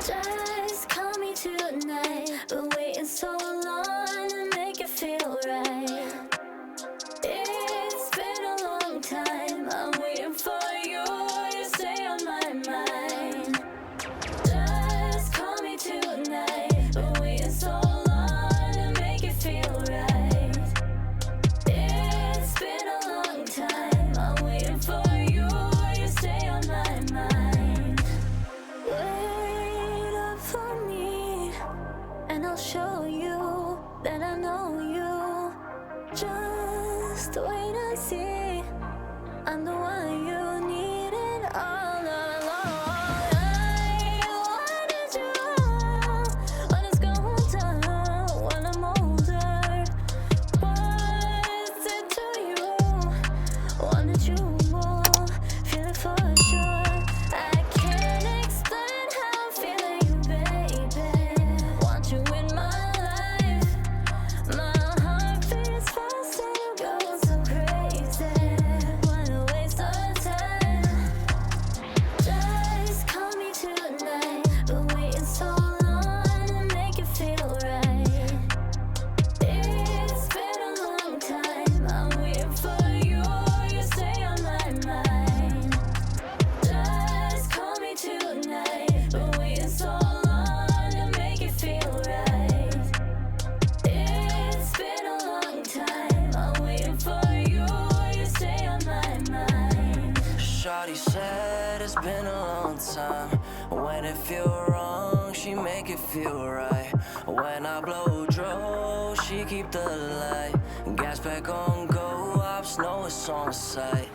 Just call me tonight. Been waiting so long to make it feel right. It's been a long time. I'm waiting for you. You stay on my mind. Just call me tonight. Been waiting so long to make it feel right. It's been a long time. I'm waiting for you. You stay on my mind. Wait up for me, and I'll show you that I know you. Just wait and see. I'm the one you needed all along. I wanted you when it's going down, when I'm older. What's it to you? Wanted you more, feel it for sure. I can't explain how I'm feeling, baby. Want you in my life. My heart beats fast and you go so crazy. Wanna waste our time. Just call me tonight. Been waiting so long to make it feel right. It's been a long time. I'm waiting for you. You stay on my mind. Just call me tonight. Been waiting so long to make it feel right. It's been a long time. I'm waiting for you. You stay on my mind. Shawty said it's been a long time. When it feel wrong, she make it feel right. When I blow dro, she keep the light. Gas back on go, ops know it's on sight.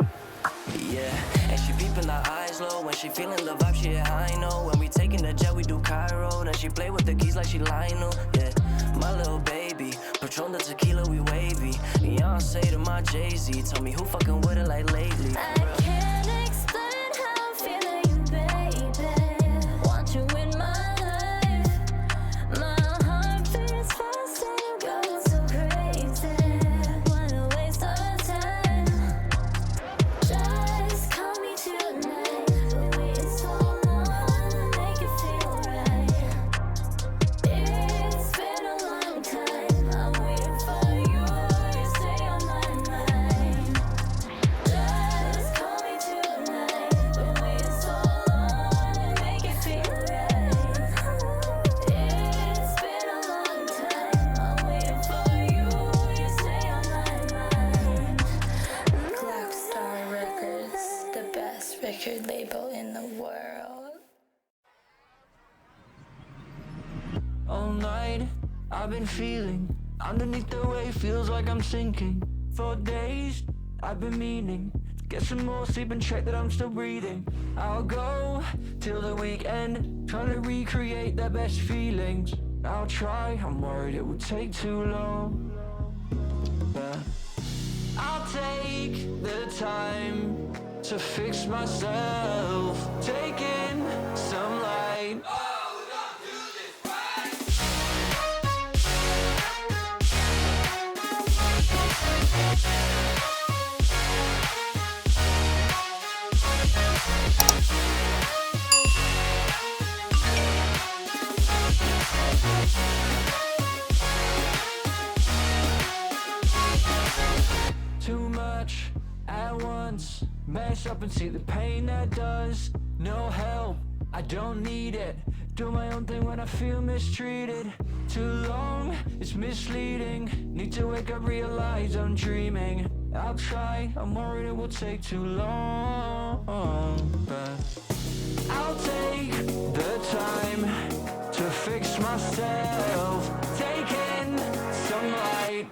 Yeah, and she peeping the eyes low. When she feeling the vibe, she high know. When we taking the jet, we do Cairo. Then she play with the keys like she Lionel. Yeah, my little baby, Patron the tequila, we wavy. Beyonce to my Jay-Z, tell me who fucking with it like lately. I can't explain how I'm feeling, baby. Want you in my life. My heart beats fast and you go so crazy. Wanna waste our time. Just call me tonight. Been waiting so long to make it feel right. It's been a long time. I'm waiting for you. You stay on my mind. Just call me tonight. Been waiting so long to make it feel right. It's been a long time. I'm waiting for you. You stay on my mind. Blackstar Records, the best record label in the world. All night, I've been feeling underneath the wave, feels like I'm sinking. For days, I've been meaning to get some more sleep and check that I'm still breathing. I'll go till the weekend, trying to recreate the best feelings. I'll try, I'm worried it will take too long. But I'll take the time to fix myself, taking some light. Too much at once, mess up and see the pain that does. No help, I don't need it. Do my own thing when I feel mistreated. Too long, it's misleading. Need to wake up, realize I'm dreaming. I'll try, I'm worried it will take too long. But I'll take the time to fix myself, taking some light.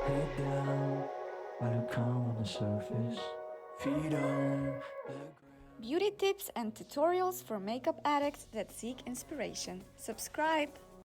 Head down, let it come on the surface. Feet on the ground. Beauty tips and tutorials for makeup addicts that seek inspiration. Subscribe!